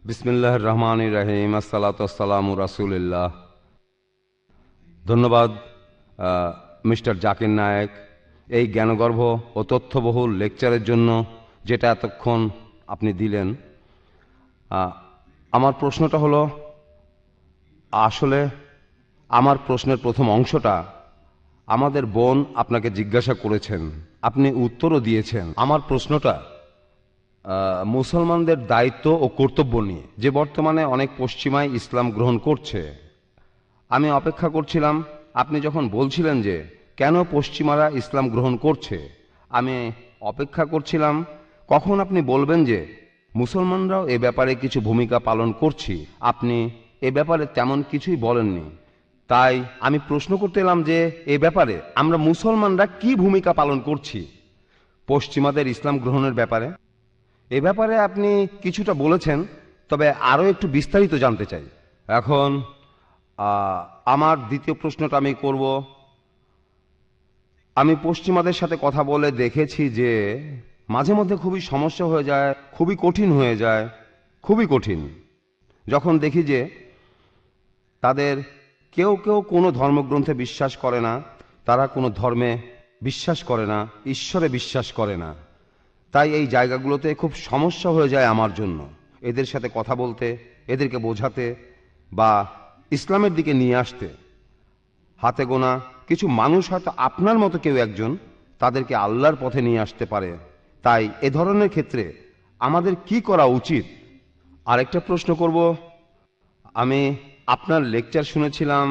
বিসমিল্লাহির রহমানির রহিম। আসসালাতু ওয়াসসালামু রাসূলিল্লাহ। ধন্যবাদ মিস্টার জাকির নায়েক এই জ্ঞানগর্ভ ও তথ্যবহুল লেকচারের জন্য যেটা এতক্ষণ আপনি দিলেন। আমার প্রশ্নটা হলো, আসলে আমার প্রশ্নের প্রথম অংশটা আমাদের বোন আপনাকে জিজ্ঞাসা করেছেন, আপনি উত্তরও দিয়েছেন। আমার প্রশ্নটা মুসলমানদের দায়িত্ব ও কর্তব্য নিয়ে, যে বর্তমানে অনেক পশ্চিমায় ইসলাম গ্রহণ করছে। আমি অপেক্ষা করছিলাম আপনি যখন বলছিলেন যে কেন পশ্চিমারা ইসলাম গ্রহণ করছে, আমি অপেক্ষা করছিলাম কখন আপনি বলবেন যে মুসলমানরাও এ ব্যাপারে কিছু ভূমিকা পালন করছি। আপনি এ ব্যাপারে তেমন কিছুই বলেননি, তাই আমি প্রশ্ন করতে এলাম যে এ ব্যাপারে আমরা মুসলমানরা কি ভূমিকা পালন করছি পশ্চিমাদের ইসলাম গ্রহণের ব্যাপারে। এ ব্যাপারে আপনি কিছুটা বলেছেন, তবে আরও একটু বিস্তারিত জানতে চাই। এখন আমার দ্বিতীয় প্রশ্নটা আমি করব। আমি পশ্চিমাদের সাথে কথা বলে দেখেছি যে মাঝে মধ্যে খুবই সমস্যা হয়ে যায়, খুবই কঠিন হয়ে যায়, খুবই কঠিন যখন দেখি যে তাদের কেউ কেউ কোনো ধর্মগ্রন্থে বিশ্বাস করে না, তারা কোনো ধর্মে বিশ্বাস করে না, ঈশ্বরে বিশ্বাস করে না। তাই এই জায়গাগুলোতে খুব সমস্যা হয়ে যায় আমার জন্য এদের সাথে কথা বলতে, এদেরকে বোঝাতে বা ইসলামের দিকে নিয়ে আসতে। হাতে গোনা কিছু মানুষ হয়তো আপনার মতো কেউ একজন তাদেরকে আল্লাহর পথে নিয়ে আসতে পারে। তাই এ ধরনের ক্ষেত্রে আমাদের কি করা উচিত? আরেকটা প্রশ্ন করব। আমি আপনার লেকচার শুনেছিলাম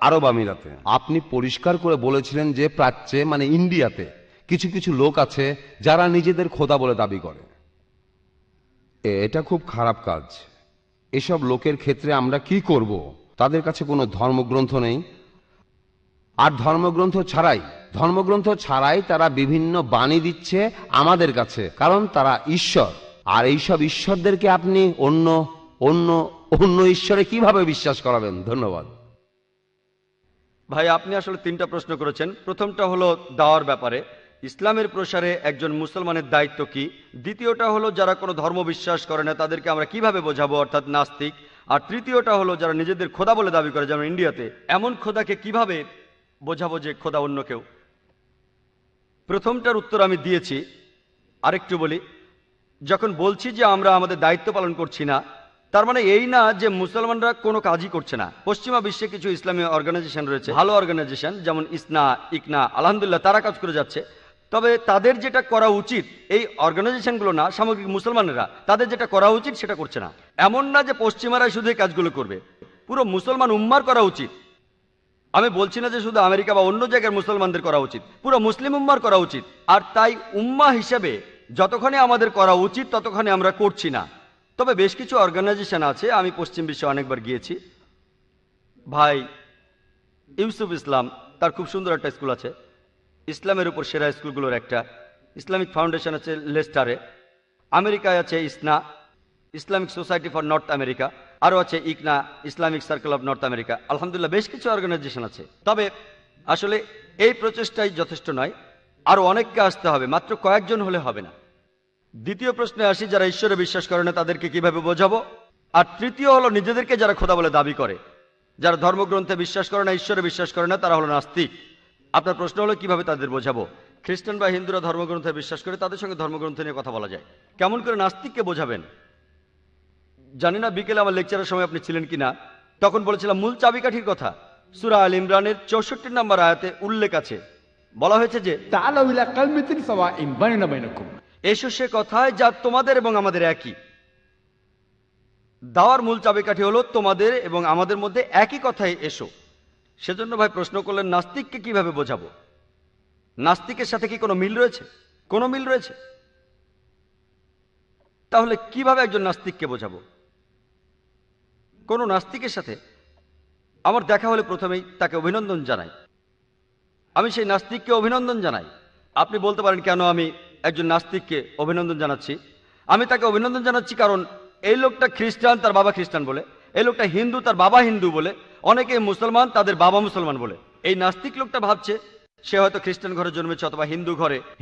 আরব আমিরাতে। আপনি পরিষ্কার করে বলেছিলেন যে প্রাচ্যে মানে ইন্ডিয়াতে কিছু কিছু লোক আছে যারা নিজেদের খোদা বলে দাবি করে। এটা খুব খারাপ কাজ। এসব লোকের ক্ষেত্রে আমরা কি করব? তাদের কাছে কোনো ধর্মগ্রন্থ নেই, আর ধর্মগ্রন্থ ছাড়াই তারা বিভিন্ন বাণী দিচ্ছে আমাদের কাছে, কারণ তারা ঈশ্বর। আর এইসব ঈশ্বরদেরকে আপনি অন্য অন্য অন্য ঈশ্বরে কিভাবে বিশ্বাস করাবেন? ধন্যবাদ ভাই, আপনি আসলে তিনটা প্রশ্ন করেছেন। প্রথমটা হলো দাওয়ার ব্যাপারে, ইসলামের প্রসারে একজন মুসলমানের দায়িত্ব কি। দ্বিতীয়টা হলো যারা কোনো ধর্ম বিশ্বাস করে না তাদেরকে আমরা কিভাবে বোঝাবো, অর্থাৎ নাস্তিক। আর তৃতীয়টা হলো যারা নিজেদের খোদা বলে দাবি করে, যেমন ইন্ডিয়াতে, এমন খোদাকে কিভাবে বোঝাবো যে খোদা অন্য কেউ। প্রথমটার উত্তর আমি দিয়েছি, আরেকটু বলি। যখন বলছি যে আমরা আমাদের দায়িত্ব পালন করছি না, তার মানে এই না যে মুসলমানরা কোনো কাজই করছে না। পশ্চিমা বিশ্বে কিছু ইসলামী অর্গানাইজেশন রয়েছে, ভালো অর্গানাইজেশন, যেমন ইসনা, ইকনা, আলহামদুলিল্লাহ তারা কাজ করে যাচ্ছে। তবে তাদের যেটা করা উচিত, এই অর্গানাইজেশনগুলো না, সামগ্রিক মুসলমানেরা তাদের যেটা করা উচিত সেটা করছে না। এমন না যে পশ্চিমারা শুধু এই কাজগুলো করবে, পুরো মুসলমান উম্মার করা উচিত। আমি বলছি না যে শুধু আমেরিকা বা অন্য জায়গার মুসলমানদের করা উচিত, পুরো মুসলিম উম্মার করা উচিত। আর তাই উম্মা হিসেবে যতক্ষণে আমাদের করা উচিত ততক্ষণে আমরা করছি না। তবে বেশ কিছু অর্গানাইজেশন আছে, আমি পশ্চিম বিশ্বে অনেকবার গিয়েছি। ভাই ইউসুফ ইসলাম, তার খুব সুন্দর একটা স্কুল আছে, ইসলামের উপর সেরা স্কুলগুলোর একটা। ইসলামিক ফাউন্ডেশন আছে লেস্টারে। আমেরিকায় আছে ISNA, Islamic society for north America. আরও আছে IQNA, Islamic circle of north America. আলহামদুলিল্লাহ বেশ কিছু অর্গানাইজেশন আছে। তবে আসলে এই প্রচেষ্টাই যথেষ্ট নয়, আরও অনেককে আসতে হবে, মাত্র কয়েকজন হলে হবে না। দ্বিতীয় প্রশ্নে আসি, যারা ঈশ্বরে বিশ্বাস করে না তাদেরকে কিভাবে বোঝাবো। আর তৃতীয় হলো নিজেদেরকে যারা খোদা বলে দাবি করে, যারা ধর্মগ্রন্থে বিশ্বাস করে না, ঈশ্বরে বিশ্বাস করে না, তারা হলো নাস্তিক। আপনার প্রশ্ন হলো কিভাবে তাদের বোঝাবো। খ্রিস্টান বা হিন্দুরা ধর্মগ্রন্থে বিশ্বাস করে, তাদের সঙ্গে ধর্মগ্রন্থ নিয়ে কথা বলা যায়। কেমন করে নাস্তিককে বোঝাবেন জানি না। বিকেলে আমার লেকচারের সময় আপনি ছিলেন কিনা, তখন বলেছিলাম মূল চাবিকাঠির কথা। সূরা আল ইমরানের 64 নম্বর আয়াতে উল্লেখ আছে, বলা হয়েছে যে এসো সে কথায় যা তোমাদের এবং আমাদের একই। দাওয়ার মূল চাবিকাঠি হলো তোমাদের এবং আমাদের মধ্যে একই কথায় এসো। সেজন্য ভাই প্রশ্ন করলেন নাস্তিককে কিভাবে বোঝাবো। নাস্তিকের সাথে কি কোনো মিল রয়েছে? কোনো মিল রয়েছে? তাহলে কিভাবে একজন নাস্তিককে বোঝাবো? কোনো নাস্তিকের সাথে আমার দেখা হলে প্রথমেই তাকে অভিনন্দন জানাই। আমি সেই নাস্তিককে অভিনন্দন জানাই। আপনি বলতে পারেন কেন আমি একজন নাস্তিককে অভিনন্দন জানাচ্ছি? আমি তাকে অভিনন্দন জানাচ্ছি কারণ এই লোকটা খ্রিস্টান, তার বাবা খ্রিস্টান বলে। এই লোকটা হিন্দু, তার বাবা হিন্দু বলে। অনেকে মুসলমান, তাদের বাবা মুসলমান বলে। এই নাস্তিক লোকটা ভাবছে সে হয়তো খ্রিস্টান ঘরে জন্মেছে অথবা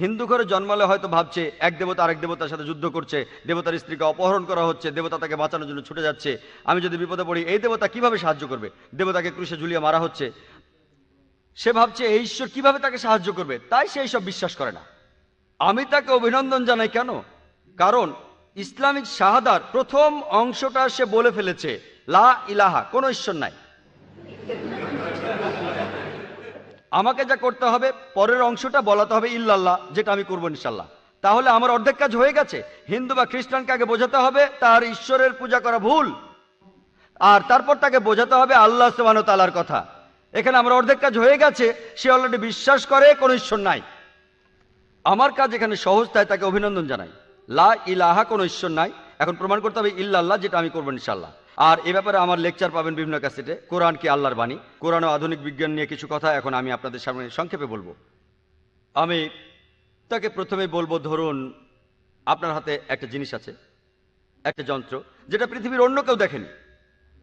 হিন্দু ঘরে জন্মালে হয়তো ভাবছে এক দেবতা আরেক দেবতার সাথে যুদ্ধ করছে, দেবতার স্ত্রীকে অপহরণ করা হচ্ছে, দেবতা তাকে বাঁচানোর জন্য ছুটে যাচ্ছে, আমি যদি বিপদে পড়ি এই দেবতা কিভাবে সাহায্য করবে, দেবতাকে ক্রুশে ঝুলিয়ে মারা হচ্ছে। সে ভাবছে এই ঈশ্বর কিভাবে তাকে সাহায্য করবে, তাই সে এইসব বিশ্বাস করে না। আমি তাকে অভিনন্দন জানাই। কেন? কারণ ইসলামিক শাহাদার প্রথম অংশটা সে বলে ফেলেছে, লা ইলাহা, কোনো ঈশ্বর নাই। আমাকে যা করতে হবে পরের অংশটা বলাতে হবে ইল্লাল্লাহ, যেটা আমি করবো ইনশাল্লাহ। তাহলে আমার অর্ধেক কাজ হয়ে গেছে। হিন্দু বা খ্রিস্টানকে আগে বোঝাতে হবে তার ঈশ্বরের পূজা করা ভুল, আর তারপর তাকে বোঝাতে হবে আল্লাহ সুবহানাহু ওয়া তাআলার কথা। এখানে আমার অর্ধেক কাজ হয়ে গেছে। সে অলরেডি বিশ্বাস করে কোনো ঈশ্বর নাই। আমার কাজ এখানে সহজ, তাই তাকে অভিনন্দন জানাই। লা ইলাহা, কোনো ঈশ্বর নাই। এখন প্রমাণ করতে হবে ইল্লাল্লাহ, যেটা আমি করবো ইনশাল্লাহ। আর এ ব্যাপারে আমার লেকচার পাবেন বিভিন্ন ক্যাসেটে। কোরআন কি আল্লাহর বাণী, কোরআন ও আধুনিক বিজ্ঞান নিয়ে কিছু কথা এখন আমি আপনাদের সামনে সংক্ষেপে বলবো। আমি তাকে প্রথমে বলবো, ধরুন আপনার হাতে একটা জিনিস আছে, একটা যন্ত্র, যেটা পৃথিবীর অন্য কেউ দেখেনি।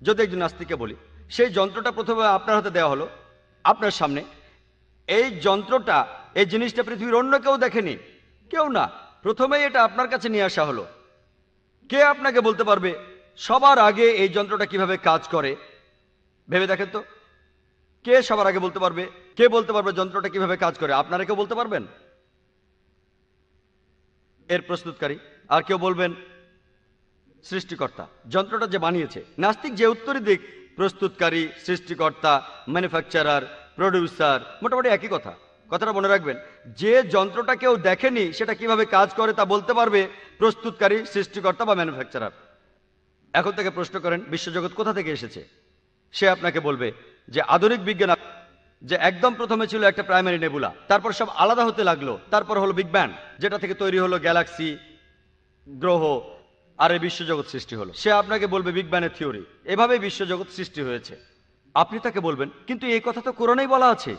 যদি একজন নাস্তিককে বলি, সেই যন্ত্রটা প্রথমে আপনার হাতে দেওয়া হলো, আপনার সামনে। এই যন্ত্রটা, এই জিনিসটা পৃথিবীর অন্য কেউ দেখেনি, কেউ না। প্রথমেই এটা আপনার কাছে নিয়ে আসা হলো। কে আপনাকে বলতে পারবে সবার আগে এই যন্ত্রটা কিভাবে কাজ করে? ভেবে দেখেন তো, কে সবার আগে বলতে পারবে? কে বলতে পারবে যন্ত্রটা কিভাবে কাজ করে? আপনারা কেউ বলতে পারবেন? এর প্রস্তুতকারী। আর কেউ বলবেন সৃষ্টিকর্তা, যন্ত্রটা যে বানিয়েছে। নাস্তিক যে উত্তরই দিক, প্রস্তুতকারী, সৃষ্টিকর্তা, ম্যানুফ্যাকচারার, প্রডিউসার, মোটামুটি একই কথা। কথাটা মনে রাখবেন, যে যন্ত্রটা কেউ দেখেনি সেটা কিভাবে কাজ করে তা বলতে পারবে প্রস্তুতকারী, সৃষ্টিকর্তা বা ম্যানুফ্যাকচারার। এখন থেকে প্রশ্ন করেন বিশ্বজগৎ কোথা থেকে এসেছে? সে আপনাকে বলবে যে আধুনিক বিজ্ঞান, যে একদম প্রথমে ছিল একটা প্রাইমারি নেবুলা, তারপর সব আলাদা হতে লাগলো, তারপর হলো বিগ ব্যাং, যেটা থেকে তৈরি হলো গ্যালাক্সি, গ্রহ, আর এই বিশ্বজগৎ সৃষ্টি হলো। সে আপনাকে বলবে বিগ ব্যাং এর থিওরি, এভাবেই বিশ্বজগৎ সৃষ্টি হয়েছে। আপনি তাকে বলবেন কিন্তু এই কথা তো কোরআনেই বলা আছে।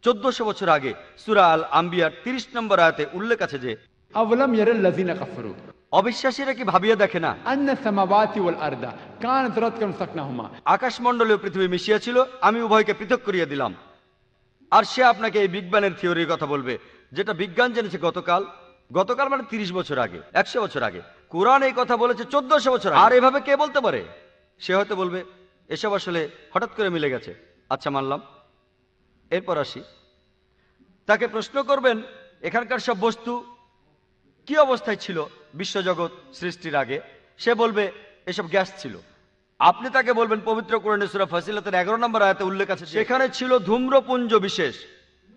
1400 বছর আগে সূরা আল আম্বিয়ার 30 নম্বর আয়াতে উল্লেখ আছে যে আওয়ালাম ইয়ারাল্লাযিনা কাফারু, অবিশ্বাসীরা কি ভাবিয়া দেখে না আন্না সামাওয়াতি ওয়াল আরদা কানাত রাতকান ফাসনাহুমা, আকাশমণ্ডলীয় পৃথিবী মিশিয়া ছিল, আমি উভয়কে পৃথক করিয়া দিলাম। আর সে আপনাকে এই বিগ ব্যাংয়ের থিওরির কথা বলবে, যেটা বিজ্ঞান জেনেছে গতকাল মানে 30 বছর আগে, 100 বছর আগে। কোরআন এই কথা বলেছে 1400 বছর আগে। আর এভাবে কে বলতে পারে? সে হয়তো বলবে এসব আসলে হঠাৎ করে মিলে গেছে। আচ্ছা, মানলাম। এরপর আসি, তাকে প্রশ্ন করবেন এখানকার সব বস্তু কি অবস্থায় ছিল বিশ্বজগৎ সৃষ্টির আগে? সে বলবে এসব গ্যাস ছিল। আপনি তাকে বলবেন পবিত্র কোরআনে সূরা ফাসিলাতের 11 নম্বর আয়াতে উল্লেখ আছে সেখানে ছিল ধূম্রপুঞ্জ বিশেষ।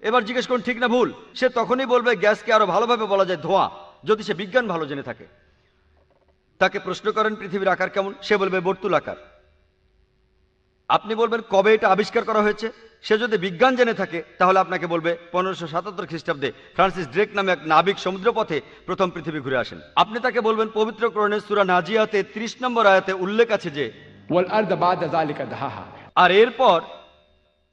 এবার জিজ্ঞেস করুন ঠিক না ভুল? সে তখনই বলবে গ্যাসকে আরো ভালোভাবে বলা যায় ধোঁয়া, যদি সে বিজ্ঞান ভালো জেনে থাকে। তাকে প্রশ্ন করেন পৃথিবীর আকার কেমন? সে বলবে বর্তুলাকার। আপনি বলবেন কবে এটা আবিষ্কার করা হয়েছে? সে যদি বিজ্ঞান জেনে থাকে তাহলে আপনাকে বলবে 1577 খ্রিস্টাব্দে ফ্রান্সিস ড্রেক নামে এক নাবিক সমুদ্রপথে প্রথম পৃথিবী ঘুরে আসেন। আপনি তাকে বলবেন পবিত্র কোরআনের সূরা নাজিয়াতে 30 নম্বর আয়াতে উল্লেখ আছে যে ওয়াল আরদা বাদা যালিকা দাহাহা, আর এরপর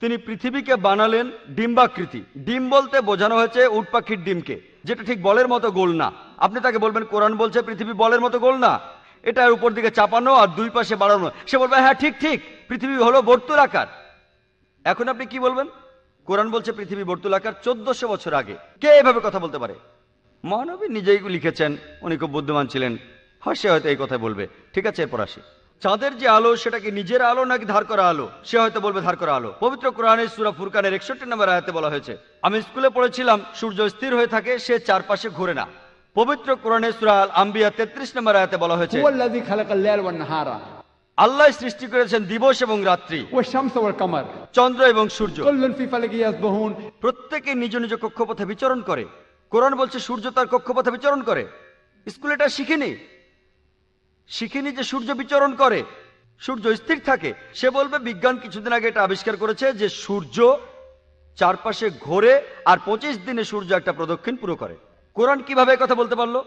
তিনি পৃথিবীকে বানালেন ডিম্বাকৃতি। ডিম বলতে বোঝানো হয়েছে উট পাখির ডিমকে, যেটা ঠিক বলের মতো গোল না। আপনি তাকে বলবেন কোরআন বলছে পৃথিবী বলের মতো গোল না, এটা উপর দিকে চাপানো আর দুই পাশে বাড়ানো। সে বলবে হ্যাঁ ঠিক, পৃথিবী হলো বর্তুলাকার। এখন আপনি কি বলবেন? কোরআন বলছে পৃথিবী বর্তুলাকার 1400 বছর আগে। কে এভাবে কথা বলতে পারে? মহানবী নিজেই লিখেছেন, উনি খুব বুদ্ধিমান ছিলেন, সে হয়তো এই কথা বলবে। ঠিক আছে, এরপর আসি। চাঁদের যে আলো সেটা কি নিজের আলো নাকি ধার করা আলো? সে হয়তো বলবে ধার করা আলো। পবিত্র কোরআনের সূরা ফুরকানের 61 নম্বর আয়াতে বলা হয়েছে, আমি স্কুলে পড়েছিলাম সূর্য স্থির হয়ে থাকে, সে চারপাশে ঘোরে না। পবিত্র কোরআনের সূরা আল আম্বিয়া 33 নম্বর আয়াতে বলা হয়েছে হুয়াল্লাযী খালাকাল লাইল ওয়ান নাহারা, আল্লাহ সৃষ্টি করেছেন দিবস এবং রাত্রি, ওয়াশ শামসা ওয়াল কামার, চন্দ্র এবং সূর্য, কুল্লুন ফি ফালাকি ইয়াসবাহুন, প্রত্যেকে নিজ নিজ কক্ষপথে বিচরণ করে। কোরআন বলছে সূর্য তার কক্ষপথে বিচরণ করে। স্কুলে এটা শিখিনি যে সূর্য বিচরণ করে, সূর্য স্থির থাকে। সে বলবে বিজ্ঞান কিছুদিন আগে এটা আবিষ্কার করেছে যে সূর্য চারপাশে ঘোরে আর 25 দিনে সূর্য একটা প্রদক্ষিণ পুরো করে। কোরআন কিভাবে কথা বলতে পারলো?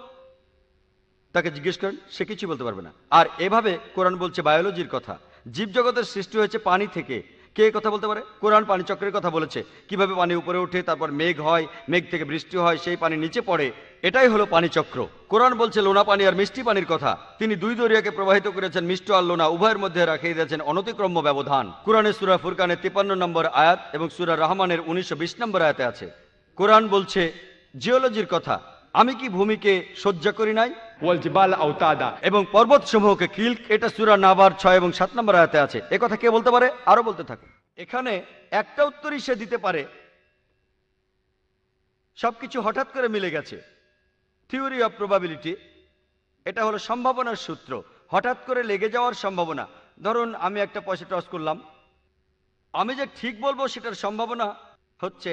তাকে জিজ্ঞেস করেন, সে কিছু বলতে পারবে না। আর এভাবে কোরআন বলছে বায়োলজির কথা। জীবজগতের সৃষ্টি হয়েছে পানি থেকে, কে কথা বলতে পারে? কোরআন পানিচক্রের কথা বলেছে, কিভাবে পানি উপরে ওঠে, তারপর মেঘ হয়, মেঘ থেকে বৃষ্টি হয়, সেই পানি নিচে পড়ে, এটাই হলো পানিচক্র। কোরআন বলছে লোনা পানি আর মিষ্টি পানির কথা। তিনি দুই দরিয়াকে প্রবাহিত করেছেন, মিষ্ট আর লোনা উভয়ের মধ্যে রাখিয়ে দিয়েছেন অনতিক্রম্য ব্যবধান। কোরআনে সূরা ফুরকানের 53 নম্বর আয়াত এবং সূরা রহমানের 1920 নম্বর আয়াতে আছে। কোরআন বলছে জিওলজির কথা, আমি কি ভূমিকে সজ্জা করি নাই والجبال أوتادا এবং পর্বত সমূহকে কিল্ক, এটা সূরা নাবার 6 এবং 7 নম্বর আয়াতে আছে। এ কথা কে বলতে পারে? আরো বলতে থাকুন। এখানে একটা উত্তরই সে দিতে পারে, সবকিছু হঠাৎ করে মিলে গেছে। থিওরি অফ প্রবাবিলিটি, এটা হলো সম্ভাবনার সূত্র, হঠাৎ করে লেগে যাওয়ার সম্ভাবনা। ধরুন আমি একটা পয়সা টস করলাম, আমি যে ঠিক বলবো সেটার সম্ভাবনা হচ্ছে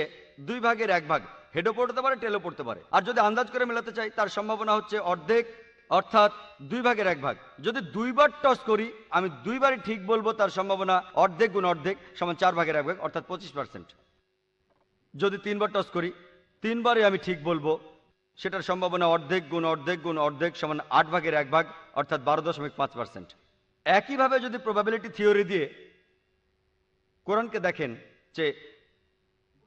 2 ভাগের 1 ভাগ। হেডও পড়তে পারে, টেলও পড়তে পারে। আর যদি আন্দাজ করে মেলাতে চাই, তার সম্ভাবনা হচ্ছে অর্ধেক, অর্থাৎ 2 ভাগের 1 ভাগ। যদি 2 বার টস করি, আমি 2 বারই ঠিক বলবো, তার সম্ভাবনা অর্ধেক গুণ অর্ধেক সমান 4 ভাগের 1 ভাগ, অর্থাৎ 25%। যদি 3 বার টস করি, 3 বারই আমি ঠিক বলবো, সেটার সম্ভাবনা অর্ধেক গুণ অর্ধেক গুণ অর্ধেক সমান 8 ভাগের 1 ভাগ, অর্থাৎ 12.5%। একইভাবে যদি প্রবাবিলিটি থিওরি দিয়ে কোরআনকে দেখেন যে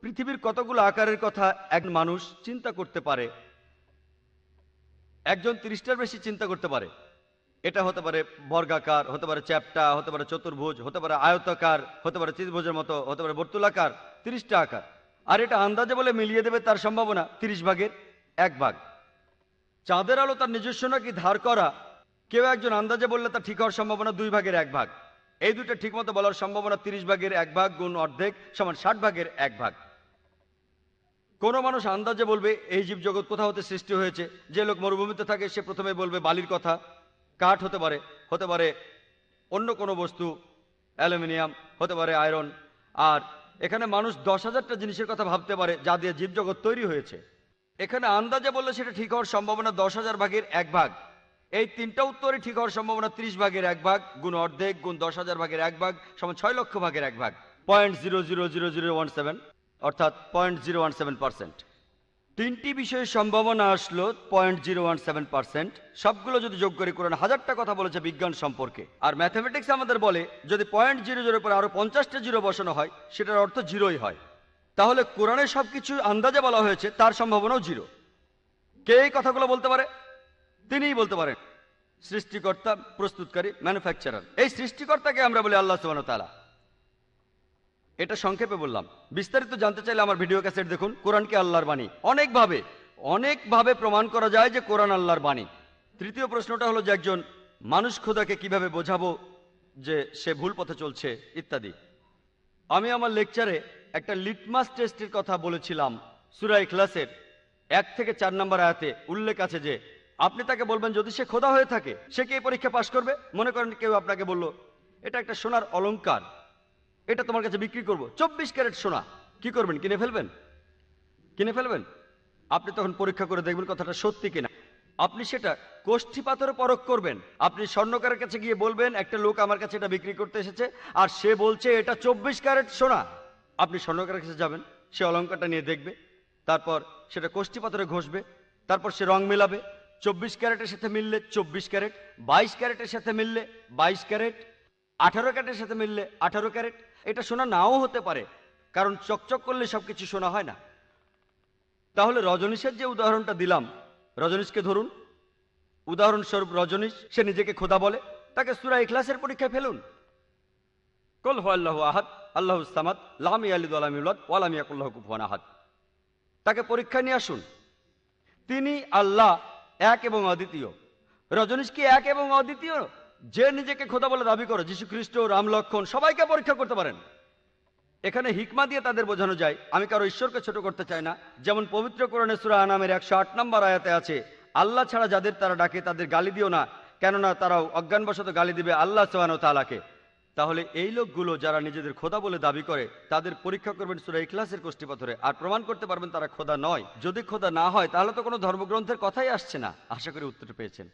পৃথিবীর কতগুলো আকারের কথা এক মানুষ চিন্তা করতে পারে, একজন 30টার বেশি চিন্তা করতে পারে। এটা হতে পারে বর্গাকার, হতে পারে চ্যাপ্টা, হতে পারে চতুর্ভুজ, হতে পারে আয়তাকার, হতে পারে ত্রিভুজের মতো, হতে পারে বর্তুলাকার, 30টা আকার। আর এটা আন্দাজে বলে মিলিয়ে দেবে, তার সম্ভাবনা 30 ভাগের 1 ভাগ। চাঁদের আলো তার নিজস্ব নাকি ধার করা, কেউ একজন আন্দাজে বললে তার ঠিক হওয়ার সম্ভাবনা 2 ভাগের 1 ভাগ। এই দুটো ঠিক মতো বলার সম্ভাবনা 30 ভাগের 1 ভাগ গুণ অর্ধেক সমান 60 ভাগের 1 ভাগ। কোন মানুষ আন্দাজে বলবে এই জীবজগৎ কোথা হতে সৃষ্টি হয়েছে। যে লোক মরুভূমিতে থাকে সে প্রথমে বলবে বালির কথা, কাঠ হতে পারে, হতে পারে অন্য কোনো বস্তু, অ্যালুমিনিয়াম, হতে পারে আয়রন। আর এখানে মানুষ 10,000টা জিনিসের কথা ভাবতে পারে যা দিয়ে জীবজগৎ তৈরি হয়েছে। এখানে আন্দাজে বললে সেটা ঠিক হওয়ার সম্ভাবনা 10,000 ভাগের 1 ভাগ। এই 3টা উত্তরই ঠিক হওয়ার সম্ভাবনা 30 ভাগের 1 ভাগ গুণ অর্ধেক গুণ 10,000 ভাগের 1 ভাগ সমান 6 লক্ষ ভাগের 1 ভাগ, 0.00017, অর্থাৎ 0.017%। 3টি বিষয়ের সম্ভাবনা আসলো 0.017%। সবগুলো যদি যোগ করে কোরআন 1000টা কথা বলেছে বিজ্ঞান সম্পর্কে। আর ম্যাথমেটিক্স আমাদের বলে যদি 0.00 পরে আরো 50টা জিরো বসানো হয়, সেটার অর্থ জিরোই হয়। তাহলে কোরআনে সবকিছু আন্দাজে বলা হয়েছে, তার সম্ভাবনাও জিরো। কে এই কথাগুলো বলতে পারে? তিনিই বলতে পারেন, সৃষ্টিকর্তা, প্রস্তুতকারী, ম্যানুফ্যাকচারার। এই সৃষ্টিকর্তাকে আমরা বলি আল্লাহ সুবহানাহু ওয়া তাআলা। এটা সংক্ষেপে বললাম। বিস্তারিত জানতে চাইলে আমার ভিডিও ক্যাসেট দেখুন। কোরআনকে আল্লাহর বাণী, অনেকভাবে প্রমাণ করা যায় যে কোরআন আল্লাহর বাণী। তৃতীয় প্রশ্নটা হলো যে একজন মানুষ খোদাকে কিভাবে বোঝাবো যে সে ভুল পথে চলছে ইত্যাদি। আমি আমার লেকচারে একটা লিটমাস টেস্টের কথা বলেছিলাম। সূরা ইখলাসের 1 থেকে 4 নম্বর আয়াতে উল্লেখ আছে যে আপনি তাকে বলবেন যদি সে খোদা হয়ে থাকে সে কি এই পরীক্ষা পাশ করবে? মনে করেন কেউ আপনাকে বলল এটা একটা সোনার অলংকার, এটা তোমার কাছে বিক্রি করব, 24 ক্যারেট সোনা। কি করবেন? কিনে ফেলবেন? কিনে ফেলবেন? আপনি তখন পরীক্ষা করে দেখবেন কথাটা সত্যি কিনা। আপনি সেটা কোষ্ঠী পাথরে পরখ করবেন। আপনি স্বর্ণকারের কাছে গিয়ে বলবেন একটা লোক আমার কাছে এটা বিক্রি করতে এসেছে আর সে বলছে এটা 24 ক্যারেট সোনা। আপনি স্বর্ণকারের কাছে যাবেন, সে অলংকারটা নিয়ে দেখবে, তারপর সেটা কোষ্ঠী পাথরে ঘষবে, তারপর সে রং মেলাবে। 24 ক্যারেটের সাথে মিললে 24 ক্যারেট, 22 ক্যারেটের সাথে মিললে 22 ক্যারেট, 18 ক্যারেটের সাথে মিললে 18 ক্যারেট। এটা সোনা নাও হতে পারে, কারণ চকচক করলে সবকিছু সোনা হয় না। তাহলে রজনীশের যে উদাহরণটা দিলাম, রজনীশকে ধরুন, উদাহরণস্বরূপ রজনীশ সে নিজেকে খোদা বলে, তাকে সূরা ইখলাসের পরীক্ষায় ফেলুন। কুল হুয়াল্লাহু আহাদ আল্লাহুস সামাদ লাম ইয়ালিদ ওয়া লাম ইউলাদ ওয়া লাম ইয়াকুল লাহু কুফুয়ান আহাদ। তাকে পরীক্ষায় নিয়ে আসুন। তিনি আল্লাহ, এক এবং অদ্বিতীয়। রজনীশ কি এক এবং অদ্বিতীয়? যে নিজেকে খোদা বলে দাবি করে, যীশু খ্রিস্ট, রাম, লক্ষণ, সবাইকে পরীক্ষা করতে পারেন। এখানে হিকমা দিয়ে তাদের বোঝানো যায়, আমি কারো ঈশ্বরকে ছোট করতে চাই না। যেমন পবিত্র কোরআনে সূরা আনামের 108 নম্বর আয়াতে আছে, আল্লাহ ছাড়া যাদের তারা ডাকে তাদের গালি দিও না, কেননা তারাও অজ্ঞানবশত গালি দিবে আল্লাহ সুবহানাহু ওয়া তাআলাকে। তাহলে এই লোকগুলো যারা নিজেদের খোদা বলে দাবি করে, তাদের পরীক্ষা করবেন সূরা ইখলাসের কোষ্ঠী পাথরে, আর প্রমাণ করতে পারবেন তারা খোদা নয়। যদি খোদা না হয় তাহলে তো কোনো ধর্মগ্রন্থের কথাই আসছে না। আশা করি উত্তর পেয়েছেন।